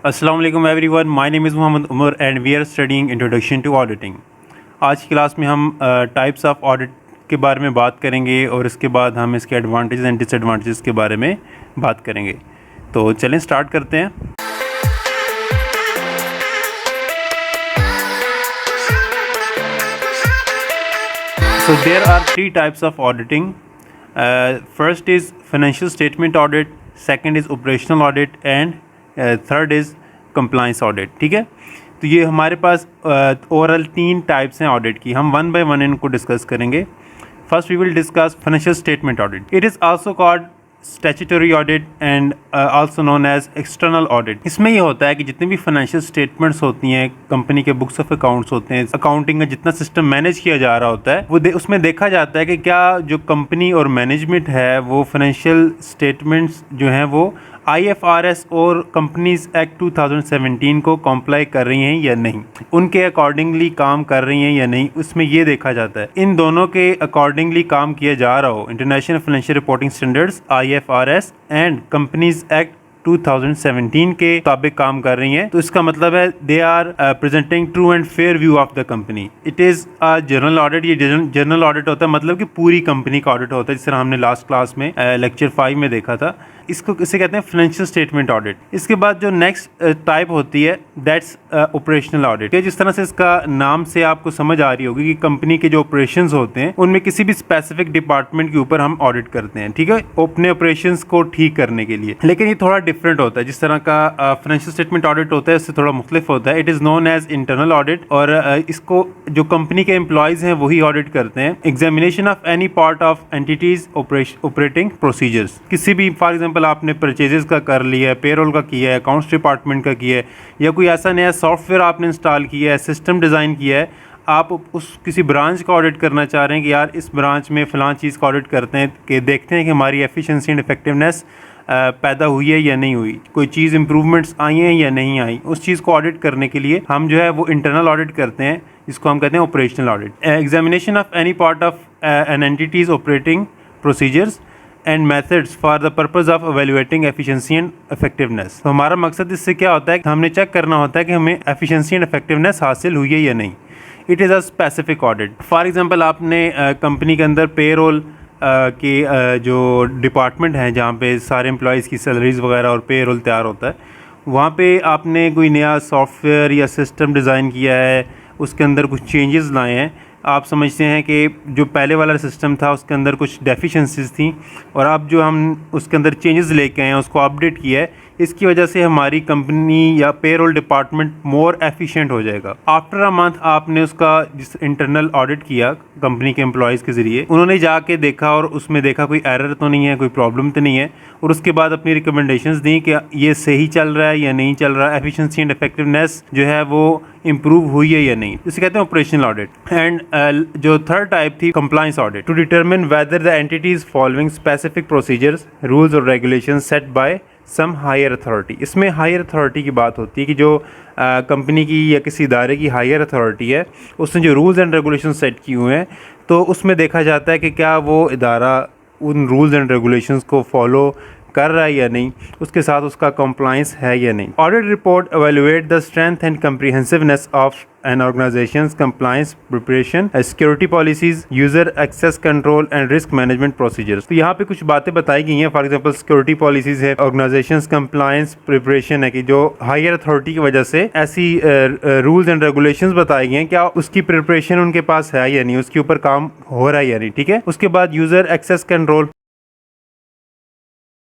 अस्सलाम वालेकुम everyone, my name is Mohammad Umar and we are studying introduction to auditing. आज की क्लास में हम टाइप्स ऑफ ऑडिट के बारे में बात करेंगे और इसके बाद हम इसके एडवांटेज एंड डिसएडवांटेज के बारे में बात करेंगे। तो चलें स्टार्ट करते हैं। So there are three types of auditing. First is financial statement audit, second is operational audit and third is compliance audit. ठीक है, तो ये हमारे पास ओवरऑल तीन टाइप्स हैं ऑडिट की। हम वन बाय वन इनको डिस्कस करेंगे। First we will discuss financial statement audit. It is also called statutory audit and also known as external audit. इसमें ये होता है कि जितनी भी फाइनेंशियल स्टेटमेंट्स होती हैं, कंपनी के बुक्स ऑफ अकाउंट्स होते हैं, अकाउंटिंग का जितना सिस्टम मैनेज किया जा रहा होता है वो उसमें देखा जाता है कि क्या जो कंपनी और मैनेजमेंट है वो फाइनेंशियल स्टेटमेंट्स जो हैं वो IFRS और कंपनीज एक्ट 2017 को कॉम्प्लाई कर रही हैं या नहीं, उनके अकॉर्डिंगली काम कर रही हैं या नहीं, उसमें ये देखा जाता है। इन दोनों के अकॉर्डिंगली काम किया जा रहा हो, international financial reporting standards IFRS and companies act 2017 के मुताबिक काम कर रही हैं, तो इसका मतलब है they are presenting true and fair view of the company. It is a general audit. ये जनरल ऑडिट होता है, मतलब कि पूरी कंपनी का ऑडिट होता है, जिस तरह हमने लास्ट क्लास में लेक्चर 5 में देखा था। इसे कहते हैं फाइनेंशियल स्टेटमेंट ऑडिट। इसके बाद जो नेक्स्ट टाइप होती है दैट्स ऑपरेशनल ऑडिट। जिस तरह से इसका नाम से आपको समझ आ रही होगी कि कंपनी के जो ऑपरेशंस होते हैं उनमें किसी भी स्पेसिफिक डिपार्टमेंट के ऊपर हम ऑडिट करते हैं, ठीक है, अपने ऑपरेशंस को ठीक करने के लिए। लेकिन ये थोड़ा डिफरेंट होता है। जिस तरह का फाइनेंशियल स्टेटमेंट ऑडिट होता है उससे थोड़ा मुख्तलिफ होता है। It is known as internal audit और इसको जो कंपनी के एम्प्लॉयज़ हैं वही ऑडिट करते हैं। Examination of any part of entities operating procedures. किसी भी फॉर एग्जाम्पल आपने परचेजेस का कर लिया है, पेरोल का किया है, अकाउंट्स डिपार्टमेंट का किया है, या कोई ऐसा नया सॉफ्टवेयर आपने इंस्टॉल किया है, सिस्टम डिज़ाइन किया है, आप उस किसी ब्रांच का ऑडिट करना चाह रहे हैं कि यार इस ब्रांच में फ़लाँ चीज़ का ऑडिट करते हैं कि देखते हैं कि हमारी एफिशिएंसी एंड इफेक्टिवनेस पैदा हुई है या नहीं हुई, कोई चीज़ इंप्रूवमेंट्स आई हैं या नहीं आई, उस चीज़ को ऑडिट करने के लिए हम जो है वो इंटरनल ऑडिट करते हैं, जिसको हम कहते हैं operational audit. Examination of any part of an entities operating procedures and methods for the purpose of evaluating efficiency and effectiveness. तो हमारा मकसद इससे क्या होता है कि हमने चेक करना होता है कि हमें एफिशिएंसी एंड इफेक्टिवनेस हासिल हुई है या नहीं। It is a specific audit. For example आपने कंपनी के अंदर पेरोल की जो डिपार्टमेंट है जहाँ पे सारे एम्प्लॉयज़ की सैलरीज़ वगैरह और पेरोल तैयार होता है, वहाँ पे आपने कोई नया सॉफ्टवेयर या सिस्टम डिज़ाइन किया है, उसके अंदर कुछ चेंजेस लाए हैं। आप समझते हैं कि जो पहले वाला सिस्टम था उसके अंदर कुछ डेफिशिएंसीज थी और अब जो हम उसके अंदर चेंजेस लेके आए हैं उसको अपडेट किया है, इसकी वजह से हमारी कंपनी या पेरोल डिपार्टमेंट मोर एफिशिएंट हो जाएगा। आफ्टर अ मंथ आपने उसका जिस इंटरनल ऑडिट किया कंपनी के एम्प्लॉयज़ के ज़रिए, उन्होंने जाके देखा और उसमें देखा कोई एरर तो नहीं है, कोई प्रॉब्लम तो नहीं है, और उसके बाद अपनी रिकमेंडेशंस दी कि ये सही चल रहा है या नहीं चल रहा है, एफिशिएंसी एंड इफेक्टिवनेस जो है वो इम्प्रूव हुई है या नहीं। इसे कहते हैं ऑपरेशनल ऑडिट। एंड जो थर्ड टाइप थी compliance audit, to determine whether the entity is following specific procedures rules और regulation set by some higher authority. इसमें हायर अथॉरिटी की बात होती है कि जो कंपनी की या किसी इदारे की हायर अथॉरिटी है उसने जो रूल्स एंड रेगुलेशन सेट किए हुए हैं, तो उसमें देखा जाता है कि क्या वो इदारा उन रूल्स एंड रेगुलेशंस को फॉलो कर रहा है या नहीं, उसके साथ उसका कंप्लायंस है या नहीं। Audit report evaluate the strength and comprehensiveness of an organisation's compliance preparation, security policies, user access control and risk management procedures. तो यहाँ पे कुछ बातें बताई गई हैं। फॉर एग्जांपल सिक्योरिटी पॉलिसीज है, ऑर्गेनाइजेशंस कंप्लायंस प्रिपरेशन है कि जो हायर अथॉरिटी की वजह से ऐसी रूल्स एंड रेगुलेशंस बताई गई हैं, क्या उसकी प्रिपरेशन उनके पास है या नहीं, उसके ऊपर काम हो रहा है या नहीं, ठीक है। उसके बाद यूजर एक्सेस कंट्रोल।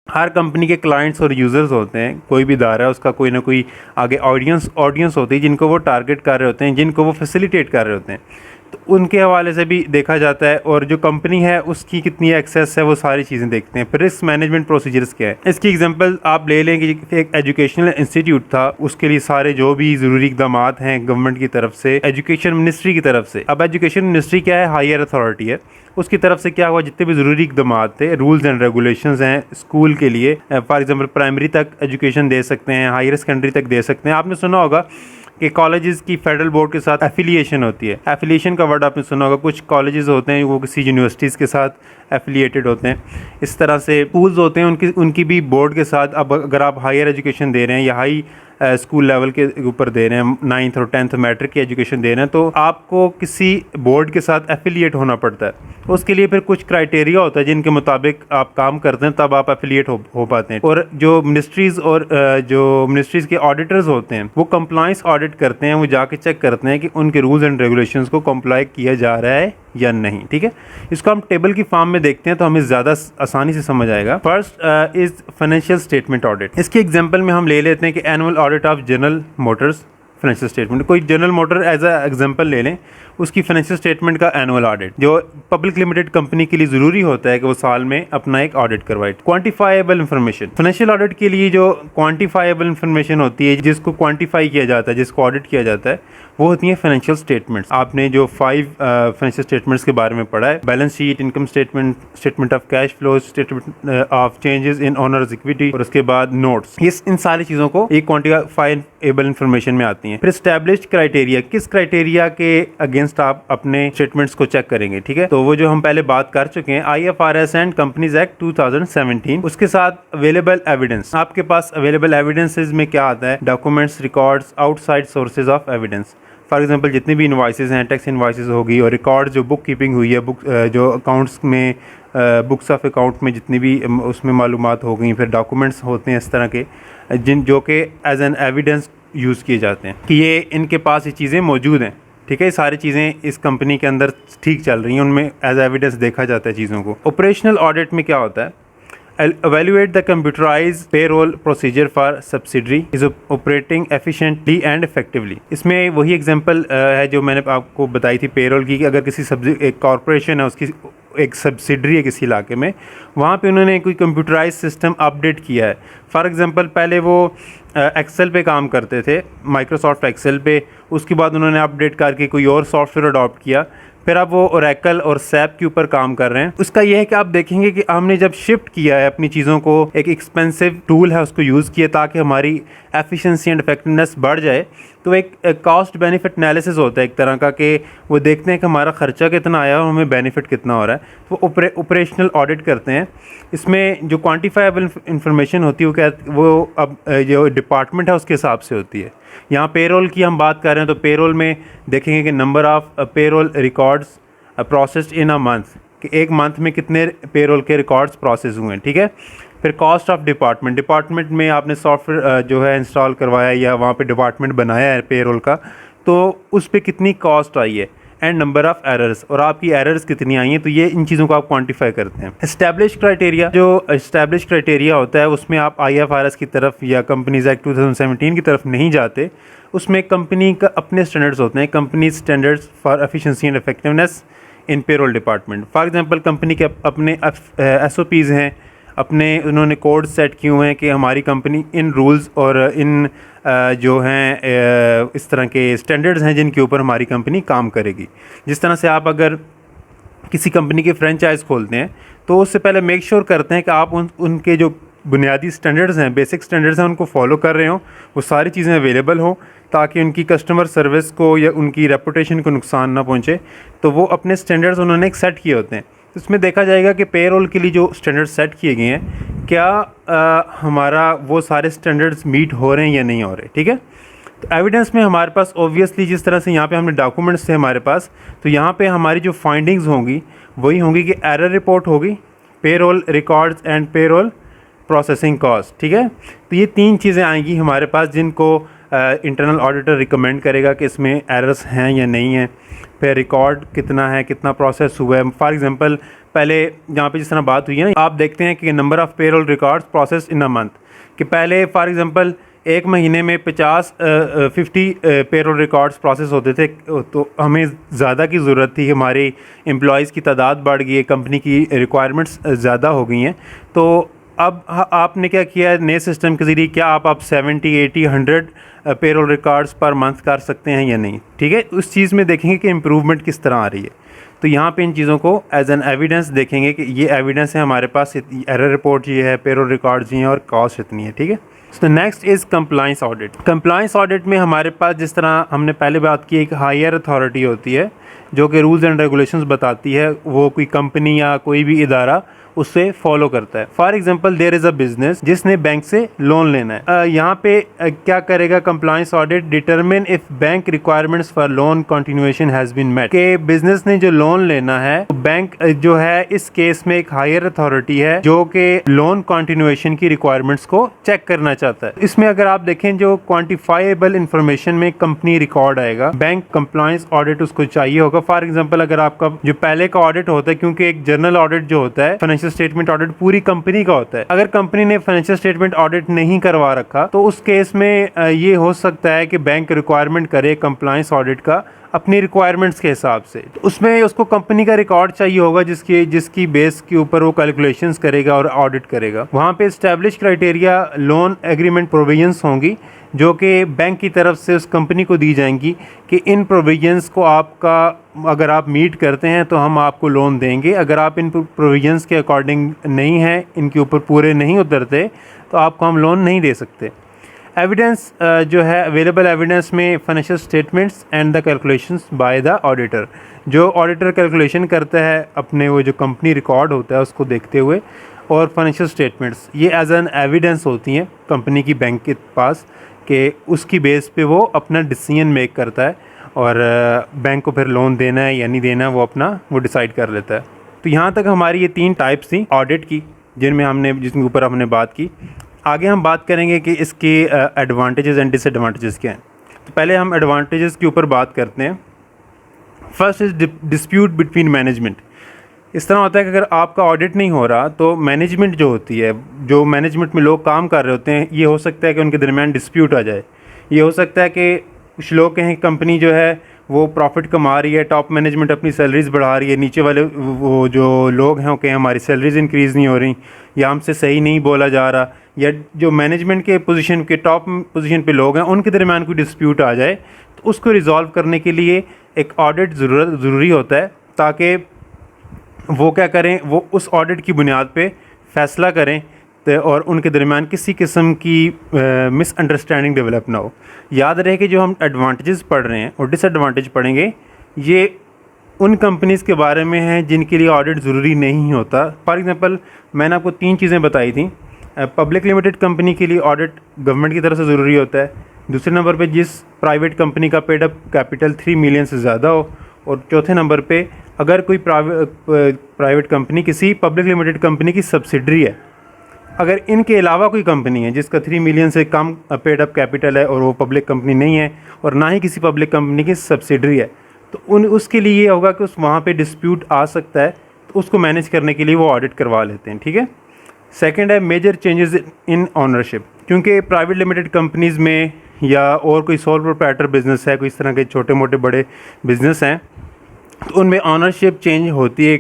हर कंपनी के क्लाइंट्स और यूज़र्स होते हैं, कोई भी इदारा है उसका कोई ना कोई आगे ऑडियंस होती है जिनको वो टारगेट कर रहे होते हैं, जिनको वो फैसिलिटेट कर रहे होते हैं, तो उनके हवाले से भी देखा जाता है। और जो कंपनी है उसकी कितनी एक्सेस है वो सारी चीज़ें देखते हैं। फिर रिस्क मैनेजमेंट प्रोसीजर्स क्या है, इसकी एग्जांपल आप ले लें कि एक एजुकेशनल इंस्टीट्यूट था, उसके लिए सारे जो भी ज़रूरी इकदाम हैं गवर्नमेंट की तरफ से, एजुकेशन मिनिस्ट्री की तरफ से। अब एजुकेशन मिनिस्ट्री क्या है, हायर अथॉरिटी है, उसकी तरफ से क्या हुआ, जितने भी ज़रूरी इकदाम थे, रूल्स एंड रेगुलेशंस हैं स्कूल के लिए, फॉर एग्जांपल प्राइमरी तक एजुकेशन दे सकते हैं, हायर सेकेंडरी तक दे सकते हैं। आपने सुना होगा कि कॉलेजेस की फेडरल बोर्ड के साथ एफिलिएशन होती है। एफिलिएशन का वर्ड आपने सुना होगा, कुछ कॉलेजेस होते हैं वो किसी यूनिवर्सिटीज़ के साथ एफिलिएटेड होते हैं। इस तरह से स्कूल्स होते हैं उनकी भी बोर्ड के साथ। अब अगर आप हायर एजुकेशन दे रहे हैं या हाई स्कूल लेवल के ऊपर दे रहे हैं, 9th और 10th मैट्रिक की एजुकेशन दे रहे हैं, तो आपको किसी बोर्ड के साथ एफिलिएट होना पड़ता है। उसके लिए फिर कुछ क्राइटेरिया होता है जिनके मुताबिक आप काम करते हैं, तब आप एफिलिएट हो पाते हैं। और जो मिनिस्ट्रीज़ और जो मिनिस्ट्रीज़ के ऑडिटर्स होते हैं वो कंप्लाइंस ऑडिट करते हैं, वो जाके चेक करते हैं कि उनके रूल्स एंड रेगुलेशंस को कंप्लाई किया जा रहा है या नहीं। ठीक है, इसको हम टेबल की फॉर्म में देखते हैं तो हमें ज़्यादा आसानी से समझ आएगा। First is financial statement audit. इसके एग्जांपल में हम ले लेते हैं कि annual audit of General Motors financial statement. कोई General Motor as a example ले लें, उसकी फाइनेंशियल स्टेटमेंट का एनुअल ऑडिट जो पब्लिक लिमिटेड कंपनी के लिए ज़रूरी होता है कि वो साल में अपना एक ऑडिट करवाए। क्वांटिफाइबल इन्फॉर्मेशन, फाइनेंशियल ऑडिट के लिए जो क्वांटिफाइबल इन्फॉर्मेशन होती है, जिसको क्वांटिफाई किया जाता है, जिसको ऑडिट किया जाता है, वो होती है फाइनेंशियल स्टेटमेंट्स। आपने जो 5 फाइनेंशियल स्टेटमेंट्स के बारे में पढ़ा है, balance sheet, income statement, statement of cash flow, statement of changes in owners equity, और उसके बाद नोट्स। ये इन सारी चीज़ों को एक क्वांटिफाइबल इन्फॉर्मेशन में आती हैं। फिर एस्टैब्लिश्ड क्राइटेरिया, किस क्राइटेरिया के अगेंस्ट आप अपने स्टेटमेंट्स को चेक करेंगे। ठीक है, तो वो जो हम पहले बात कर चुके हैं, IFRS एंड कंपनीज एक्ट 2017। उसके साथ अवेलेबल एविडेंस, आपके पास अवेलेबल एविडेंसेस में क्या आता है, documents, records, outside sources of evidence. For example जितनी भी इनवॉइसेस हैं, टैक्स इनवॉइसेस होगी, और रिकॉर्ड जो बुक कीपिंग हुई है, बुक जो अकाउंट्स में बुक्स ऑफ अकाउंट में जितनी भी उसमें मालूमात हो गई, फिर डॉक्यूमेंट्स होते हैं इस तरह के जो कि एज एन एविडेंस यूज़ किए जाते हैं कि ये इनके पास ये चीज़ें मौजूद हैं। ठीक है, ये सारी चीज़ें इस कंपनी के अंदर ठीक चल रही हैं, उनमें एज एविडेंस देखा जाता है चीज़ों को। ऑपरेशनल ऑडिट में क्या होता है, evaluate the computerized payroll procedure for subsidiary is operating efficiently and effectively। इसमें वही एग्जांपल है जो मैंने आपको बताई थी पेरोल की, कि अगर किसी एक कॉरपोरेशन है, उसकी एक सब्सिडरी है किसी इलाके में, वहाँ पे उन्होंने कोई कंप्यूटराइज सिस्टम अपडेट किया है। फॉर एग्जांपल पहले वो एक्सेल पे काम करते थे, माइक्रोसॉफ्ट एक्सेल पे, उसके बाद उन्होंने अपडेट करके कोई और सॉफ्टवेयर अडॉप्ट किया, फिर अब वो ओरेकल और सैप के ऊपर काम कर रहे हैं। उसका यह है कि आप देखेंगे कि हमने जब शिफ्ट किया है अपनी चीज़ों को, एक एक्सपेंसिव टूल है उसको यूज़ किया ताकि हमारी एफिशिएंसी एंड इफेक्टिवनेस बढ़ जाए, तो एक कॉस्ट बेनिफिट एनालिसिस होता है एक तरह का, कि वो देखते हैं कि हमारा खर्चा कितना आया और हमें बेनिफिट कितना हो रहा है, वो ऑपरेशनल ऑडिट करते हैं। इसमें जो क्वान्टिफाइबल इंफॉर्मेशन होती है वो अब जो डिपार्टमेंट है उसके हिसाब से होती है। यहाँ पेरोल की हम बात कर रहे हैं तो पेरोल में देखेंगे कि number of payroll records processed in a month, कि एक मंथ में कितने पेरोल के रिकॉर्ड्स प्रोसेस हुए हैं। ठीक है, फिर कॉस्ट ऑफ डिपार्टमेंट, डिपार्टमेंट में आपने सॉफ्टवेयर जो है इंस्टॉल करवाया या वहाँ पे डिपार्टमेंट बनाया है पेरोल का, तो उस पर कितनी कॉस्ट आई है, एंड नंबर ऑफ एरर्स, और आपकी एरर्स कितनी आई हैं, तो ये इन चीज़ों को आप क्वांटिफाई करते हैं। एस्टैब्लिश क्राइटेरिया, जो एस्टैब्लिश क्राइटेरिया होता है उसमें आप IFRS की तरफ या कंपनीज एक्ट 2017 की तरफ नहीं जाते, उसमें कंपनी का अपने स्टैंडर्ड्स होते हैं, company standards for efficiency and effectiveness in payroll department. For example company के अपने SOPs हैं, अपने उन्होंने कोड सेट किए हुए हैं कि हमारी कंपनी इन रूल्स और इन जो हैं इस तरह के स्टैंडर्ड्स हैं जिनके ऊपर हमारी कंपनी काम करेगी। जिस तरह से आप अगर किसी कंपनी के फ्रेंचाइज़ खोलते हैं तो उससे पहले मेक श्योर करते हैं कि आप उनके जो बुनियादी स्टैंडर्ड्स हैं, बेसिक स्टैंडर्ड्स हैं, उनको फॉलो कर रहे हों, वो सारी चीज़ें अवेलेबल हों, ताकि उनकी कस्टमर सर्विस को या उनकी रेपुटेशन को नुकसान ना पहुँचे। तो वो अपने स्टैंडर्ड्स उन्होंने एक सेट किए होते हैं। इसमें देखा जाएगा कि पेरोल के लिए जो स्टैंडर्ड सेट किए गए हैं, क्या हमारा वो सारे स्टैंडर्ड्स मीट हो रहे हैं या नहीं हो रहे। ठीक है, तो एविडेंस में हमारे पास ऑब्वियसली जिस तरह से यहाँ पे हमने डॉक्यूमेंट्स थे हमारे पास, तो यहाँ पे हमारी जो फाइंडिंग्स होंगी वही होंगी कि एरर रिपोर्ट होगी, payroll records and payroll processing cost. ठीक है, तो ये 3 चीज़ें आएंगी हमारे पास जिनको इंटरनल ऑडिटर रिकमेंड करेगा कि इसमें एरर्स हैं या नहीं हैं, फिर रिकॉर्ड कितना है, कितना प्रोसेस हुआ है। फॉर एग्जांपल पहले जहाँ पे जिस तरह बात हुई है ना, आप देखते हैं कि number of payroll records process in a month, कि पहले फॉर एग्जांपल एक महीने में 50 पेरोल रिकॉर्ड्स प्रोसेस होते थे, तो हमें ज़्यादा की ज़रूरत थी, हमारी एम्प्लॉयज़ की तादाद बढ़ गई है, कंपनी की रिक्वायरमेंट्स ज़्यादा हो गई हैं। तो अब आपने क्या किया है नए सिस्टम के ज़रिए, क्या आप 70, 80, 100 पेरोल रिकॉर्ड्स पर मंथ कर सकते हैं या नहीं। ठीक है, उस चीज़ में देखेंगे कि इम्प्रूवमेंट किस तरह आ रही है। तो यहाँ पे इन चीज़ों को एज एन एविडेंस देखेंगे कि ये एविडेंस है हमारे पास, एरर रिपोर्ट ये है, पेरोल रिकॉर्ड्स ये हैं और कॉस्ट इतनी है। ठीक है, तो next is compliance audit. Compliance audit में हमारे पास जिस तरह हमने पहले बात की, एक हायर अथॉरिटी होती है जो कि रूल्स एंड रेगुलेशंस बताती है, वो कोई कंपनी या कोई भी इदारा उससे फॉलो करता है। For example there is a business जिसने बैंक से लोन लेना है। यहाँ पे क्या करेगा compliance audit, determine if bank requirements for loan continuation has been met, के बिजनेस ने जो लोन लेना है, बैंक जो है इस केस में एक हायर अथॉरिटी है जो कि लोन कंटिन्यूएशन की रिक्वायरमेंट्स को चेक करना चाहता है। इसमें अगर आप देखें जो क्वांटिफाइबल इंफॉर्मेशन में कंपनी रिकॉर्ड आएगा, बैंक कंप्लायंस ऑडिट उसको चाहिए होगा। फॉर एग्जांपल अगर आपका जो पहले का ऑडिट होता है, क्योंकि एक जनरल ऑडिट जो होता है फाइनेंशियल स्टेटमेंट ऑडिट पूरी कंपनी का होता है, अगर कंपनी ने फाइनेंशियल स्टेटमेंट ऑडिट नहीं करवा रखा तो उस केस में ये हो सकता है कि बैंक रिक्वायरमेंट करे कंप्लायंस ऑडिट का अपनी रिक्वायरमेंट्स के हिसाब से। तो उसमें उसको कंपनी का रिकॉर्ड चाहिए होगा जिसकी बेस के ऊपर वो कैलकुलेशंस करेगा और ऑडिट करेगा। वहाँ पे establish criteria loan agreement provisions होंगी जो कि बैंक की तरफ से उस कंपनी को दी जाएंगी कि इन प्रोविजंस को आपका अगर आप मीट करते हैं तो हम आपको लोन देंगे, अगर आप इन प्रोविजंस के अकॉर्डिंग नहीं हैं, इनके ऊपर पूरे नहीं उतरते तो आपको हम लोन नहीं दे सकते। एविडेंस जो है अवेलेबल एविडेंस में financial statements and the calculations by the auditor, जो ऑडिटर कैलकुलेशन करता है अपने वो जो कंपनी रिकॉर्ड होता है उसको देखते हुए, और फाइनेंशियल स्टेटमेंट्स ये एज एन एविडेंस होती हैं कंपनी की बैंक के पास कि उसकी बेस पे वो अपना डिसीजन मेक करता है और बैंक को फिर लोन देना है या नहीं देना वो अपना वो डिसाइड कर लेता है। तो यहाँ तक हमारी ये 3 टाइप्स थी ऑडिट की जिसके ऊपर हमने बात की। आगे हम बात करेंगे कि इसके एडवांटेजेस एंड डिसएडवांटेजेस क्या हैं। तो पहले हम एडवांटेजेस के ऊपर बात करते हैं। First is dispute between management. इस तरह होता है कि अगर आपका ऑडिट नहीं हो रहा तो मैनेजमेंट जो होती है, जो मैनेजमेंट में लोग काम कर रहे होते हैं, ये हो सकता है कि उनके दरमियान डिस्प्यूट आ जाए। ये हो सकता है कि कुछ लोग कहें कंपनी जो है वो प्रॉफिट कमा रही है, टॉप मैनेजमेंट अपनी सैलरीज बढ़ा रही है, नीचे वाले वो जो लोग हैं वो कहें हमारी सैलरीज इंक्रीज़ नहीं हो रही या हमसे सही नहीं बोला जा रहा, या जो मैनेजमेंट के पोजीशन के टॉप पोजीशन पे लोग हैं उनके दरमियान कोई डिस्प्यूट आ जाए तो उसको रिजॉल्व करने के लिए एक ऑडिट ज़रूरी होता है, ताकि वो क्या करें, वो उस ऑडिट की बुनियाद पे फैसला करें और उनके दरमियान किसी किस्म की मिसअंडरस्टैंडिंग डेवलप ना हो। याद रहे कि जो हम एडवांटेजेस पढ़ रहे हैं और डिसएडवांटेज पढ़ेंगे ये उन कंपनीज़ के बारे में हैं जिनके लिए ऑडिट ज़रूरी नहीं होता। फॉर एग्जांपल मैंने आपको 3 चीज़ें बताई थी। पब्लिक लिमिटेड कंपनी के लिए ऑडिट गवर्नमेंट की तरफ से ज़रूरी होता है। दूसरे नंबर पे जिस प्राइवेट कंपनी का पेड अप कैपिटल 3 मिलियन से ज़्यादा हो, और चौथे नंबर पे अगर कोई प्राइवेट कंपनी किसी पब्लिक लिमिटेड कंपनी की सब्सिडरी है, अगर इनके अलावा कोई कंपनी है जिसका 3 मिलियन से कम पेड अप कैपिटल है और वो पब्लिक कंपनी नहीं है और ना ही किसी पब्लिक कंपनी की सब्सिडरी है, तो उसके लिए ये होगा कि वहाँ पे डिस्प्यूट आ सकता है, तो उसको मैनेज करने के लिए वो ऑडिट करवा लेते हैं। ठीक है। सेकंड है मेजर चेंजेस इन ऑनरशिप। क्योंकि प्राइवेट लिमिटेड कंपनीज़ में या और कोई सोल प्रोप्राइटर बिज़नेस है, कोई इस तरह के छोटे मोटे बड़े बिज़नेस हैं, तो उनमें ऑनरशिप चेंज होती है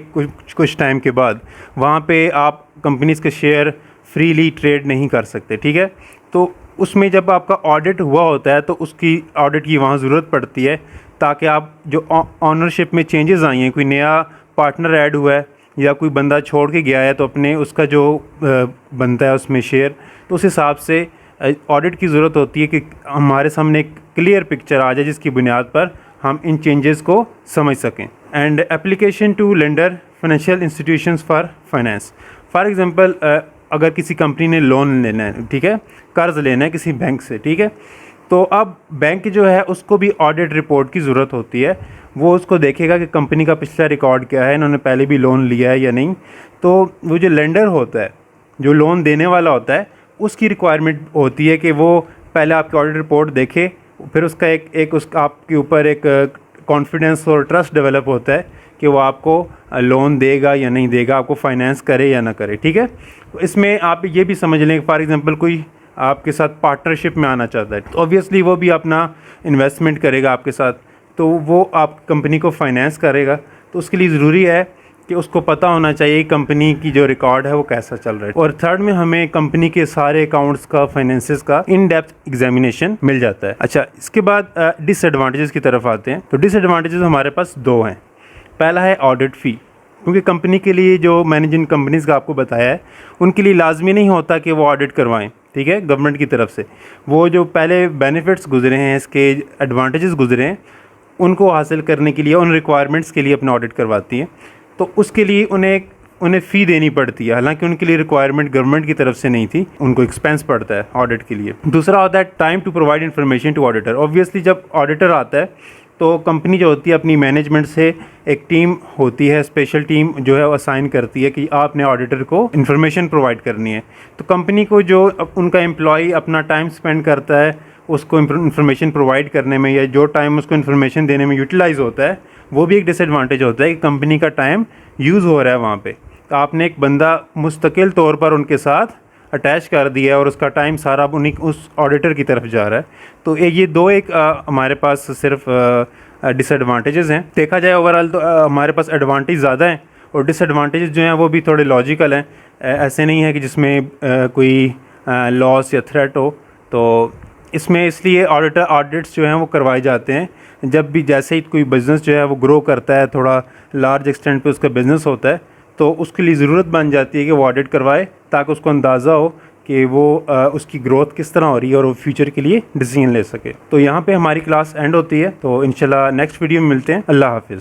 कुछ टाइम के बाद। वहाँ पे आप कंपनीज़ के शेयर फ्रीली ट्रेड नहीं कर सकते। ठीक है। तो उसमें जब आपका ऑडिट हुआ होता है तो उसकी ऑडिट की वहाँ ज़रूरत पड़ती है, ताकि आप जो ऑनरशिप में चेंजेस आई हैं, कोई नया पार्टनर ऐड हुआ है या कोई बंदा छोड़ के गया है, तो अपने उसका जो बनता है उसमें शेयर, तो उस हिसाब से ऑडिट की ज़रूरत होती है कि हमारे सामने एक क्लियर पिक्चर आ जाए जिसकी बुनियाद पर हम इन चेंजेस को समझ सकें। And application to lender financial institutions for finance. For example अगर किसी कंपनी ने लोन लेना है, ठीक है, कर्ज़ लेना है किसी बैंक से, ठीक है, तो अब बैंक जो है उसको भी ऑडिट रिपोर्ट की ज़रूरत होती है। वो उसको देखेगा कि कंपनी का पिछला रिकॉर्ड क्या है, इन्होंने पहले भी लोन लिया है या नहीं। तो वो जो लेंडर होता है, जो लोन देने वाला होता है, उसकी रिक्वायरमेंट होती है कि वो पहले आपकी ऑडिट रिपोर्ट देखे, फिर उसका एक उसका आपके ऊपर एक कॉन्फिडेंस और ट्रस्ट डेवलप होता है कि वो आपको लोन देगा या नहीं देगा, आपको फाइनेंस करे या ना करे। ठीक है। तो इसमें आप ये भी समझ लें, फॉर एग्जांपल कोई आपके साथ पार्टनरशिप में आना चाहता है, तो ऑब्वियसली वो भी अपना इन्वेस्टमेंट करेगा आपके साथ, तो वो आप कंपनी को फाइनेंस करेगा। तो उसके लिए ज़रूरी है कि उसको पता होना चाहिए कंपनी की जो रिकॉर्ड है वो कैसा चल रहा है। और थर्ड में हमें कंपनी के सारे अकाउंट्स का, फाइनेंसेस का इन डेप्थ एग्जामिनेशन मिल जाता है। अच्छा, इसके बाद डिसएडवांटेजेस की तरफ आते हैं। तो डिसएडवांटेजेस हमारे पास 2 हैं। पहला है ऑडिट फ़ी, क्योंकि कंपनी के लिए जो मैंने जिन कंपनीज़ का आपको बताया है उनके लिए लाजमी नहीं होता कि वो ऑडिट करवाएं। ठीक है। गवर्नमेंट की तरफ से वो जो पहले बेनिफिट्स गुजरे हैं, इसके एडवांटेजेस गुजरे हैं, उनको हासिल करने के लिए, उन रिक्वायरमेंट्स के लिए अपना ऑडिट करवाती हैं। तो उसके लिए उन्हें फ़ी देनी पड़ती है, हालांकि उनके लिए रिक्वायरमेंट गवर्नमेंट की तरफ से नहीं थी, उनको एक्सपेंस पड़ता है ऑडिट के लिए। दूसरा होता है time to provide information to auditor. Obviously जब ऑडिटर आता है तो कंपनी जो होती है अपनी मैनेजमेंट से एक टीम होती है, स्पेशल टीम जो है वो असाइन करती है कि आपने ऑडिटर को इन्फॉर्मेशन प्रोवाइड करनी है। तो कंपनी को जो उनका एम्प्लॉय अपना टाइम स्पेंड करता है उसको इन्फॉर्मेशन प्रोवाइड करने में, या जो टाइम उसको इन्फॉर्मेशन देने में यूटिलाइज होता है, वो भी एक डिसएडवांटेज होता है कि कंपनी का टाइम यूज़ हो रहा है वहाँ पे। तो आपने एक बंदा मुस्तकिल तौर पर उनके साथ अटैच कर दिया है और उसका टाइम सारा उन्हीं उस ऑडिटर की तरफ जा रहा है। तो ये दो एक हमारे पास सिर्फ डिसएडवांटेजेस हैं। देखा जाए ओवरऑल तो हमारे पास एडवांटेज ज़्यादा हैं और डिसएडवांटेजेस जो हैं वो भी थोड़े लॉजिकल हैं। ऐसे नहीं है कि जिसमें कोई लॉस या थ्रेट हो। तो इसमें इसलिए ऑडिट्स जो हैं वो करवाए जाते हैं जब भी, जैसे ही कोई बिज़नेस जो है वो ग्रो करता है, थोड़ा लार्ज एक्सटेंट पे उसका बिज़नेस होता है, तो उसके लिए ज़रूरत बन जाती है कि वो ऑडिट करवाए ताकि उसको अंदाज़ा हो कि वो उसकी ग्रोथ किस तरह हो रही है और वो फ्यूचर के लिए डिसीजन ले सके। तो यहाँ पे हमारी क्लास एंड होती है। तो इंशाल्लाह नेक्स्ट वीडियो में मिलते हैं। अल्लाह हाफिज़।